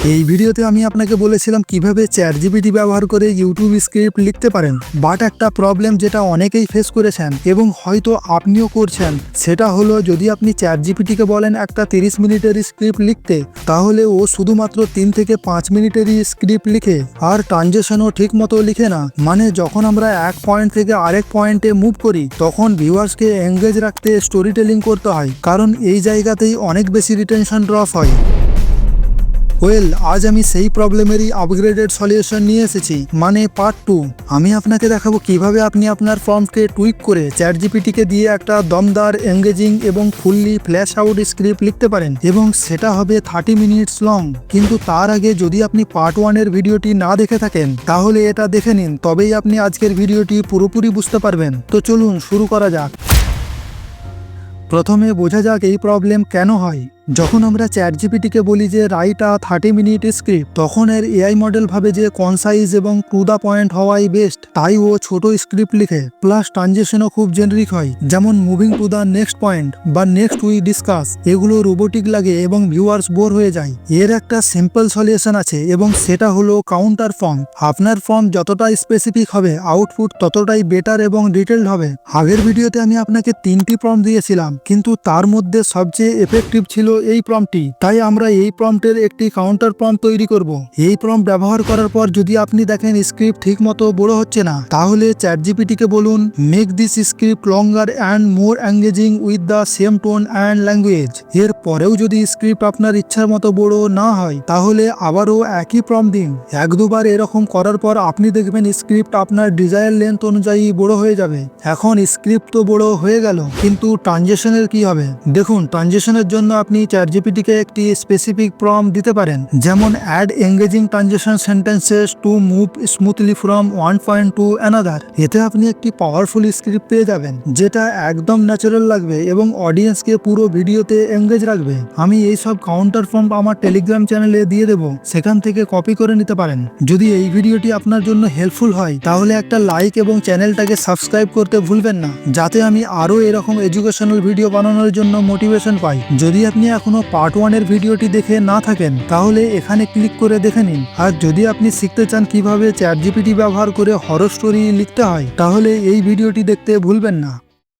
এই ভিডিওতে আমি আপনাকে বলেছিলাম কিভাবে চ্যাটজিপিটি ব্যবহার করে ইউটিউব স্ক্রিপ্ট লিখতে পারেন, বাট একটা প্রবলেম যেটা অনেকেই ফেস করেছেন এবং হয়তো আপনিও করছেন, সেটা হলো যদি আপনি চ্যাটজিপিটিকে বলেন একটা 30 মিনিটের স্ক্রিপ্ট লিখতে, তাহলে ও শুধুমাত্র 3 থেকে 5 মিনিটেরই স্ক্রিপ্ট লিখে আর ট্রানজেকশনও ঠিক মতো লিখে না। মানে যখন আমরা এক পয়েন্ট থেকে আরেক পয়েন্টে মুভ করি তখন ভিউয়ার্সকে এঙ্গেজ রাখতে স্টোরি টেলিং করতে হয়, কারণ এই জায়গাতেই অনেক বেশি রিটেনশন ড্রপ হয়। আজ আমি সেই প্রবলেমেরই আপগ্রেডেড সলিউশন নিয়ে এসেছি, মানে পার্ট 2। আমি আপনাকে দেখাবো কিভাবে আপনি আপনার ফর্মকে টুইক করে চ্যাটজিপিটিকে দিয়ে একটা দমদার, এঙ্গেজিং এবং ফুললি ফ্ল্যাশ আউট স্ক্রিপ্ট লিখতে পারেন, এবং সেটা হবে 30 মিনিটস লং। কিন্তু তার আগে যদি আপনি পার্ট 1 এর ভিডিওটি না দেখে থাকেন তাহলে এটা দেখে নিন, তবেই আপনি আজকের ভিডিওটি পুরোপুরি বুঝতে পারবেন। তো চলুন শুরু করা যাক। প্রথমে বোঝা যাক এই প্রবলেম কেন হয়। যখন আমরা চ্যাটজিপিটিকে বলি যে রাইট আ 30 মিনিট স্ক্রিপ্ট, তখন এর এআই মডেল ভাবে যে কনসাইজ এবং টু দা পয়েন্ট হওয়াই বেস্ট, তাই ও ছোট স্ক্রিপ্ট লিখে। প্লাস ট্রানজেকশনও খুব জেনারিক হয়, যেমন moving to the next point বা নেক্সট উই ডিসকাস। এগুলো রোবোটিক লাগে এবং ভিউয়ার্স বোর হয়ে যায়। এর একটা সিম্পল সলিউশন আছে এবং সেটা হলো কাউন্টার ফর্ম। আপনার ফর্ম যতটা স্পেসিফিক হবে আউটপুট ততটাই বেটার এবং ডিটেলড হবে। আগের ভিডিওতে আমি আপনাকে 3টি প্রম্পট দিয়েছিলাম, কিন্তু তার মধ্যে সবচেয়ে এফেক্টিভ ছিল এই প্রম্পটটি, তাই আমরা এই প্রম্পটের একটি কাউন্টার প্রম্পট তৈরি করব। এই প্রম্পট ব্যবহার করার পর যদি আপনি দেখেন স্ক্রিপ্ট ঠিক মতো বড় হচ্ছে না, তাহলে চ্যাটজিপিটিকে বলুন make this script longer and more engaging with the same tone and language. এর পরেও যদি স্ক্রিপ্ট আপনার ইচ্ছার মতো বড় না হয়, তাহলে আবারও একই প্রম্পট দিন। 1-2 বার এরকম করার পর আপনি দেখবেন স্ক্রিপ্ট আপনার ডিজায়ার লেন্থ অনুযায়ী বড় হয়ে যাবে। এখন স্ক্রিপ্ট তো বড় হয়ে গেল, কিন্তু ট্রানজেকশনের কি হবে? দেখুন, ট্রানজেকশনের জন্য আপনি চ্যাটজিপিটিকে একটি স্পেসিফিক প্রম্পট দিতে পারেন, যেমন add engaging transaction sentences to move smoothly from one point to another. এতে আপনি একটি পাওয়ারফুল স্ক্রিপ্ট পেয়ে যাবেন, যেটা একদম ন্যাচারাল লাগবে এবং অডিয়েন্সকে পুরো ভিডিওতে এঙ্গেজ রাখবে। আমি এই সব কাউন্টার প্রম্পট আমার টেলিগ্রাম চ্যানেলে দিয়ে দেবো, সেখান থেকে কপি করে নিতে পারেন। যদি এই ভিডিওটি আপনার জন্য হেল্পফুল হয় তাহলে একটা লাইক এবং চ্যানেলটাকে সাবস্ক্রাইব করতে ভুলবেন না, যাতে আমি আরও এরকম এডুকেশনাল ভিডিও বানানোর জন্য মোটিভেশন পাই। যদি আপনি এখনো পার্ট 1 এর ভিডিওটি দেখে না থাকেন তাহলে এখানে ক্লিক করে দেখে নিন। আর যদি আপনি শিখতে চান কিভাবে চ্যাটজিপিটি ব্যবহার করে হরর স্টোরি লিখতে হয়, তাহলে এই ভিডিওটি দেখতে ভুলবেন না।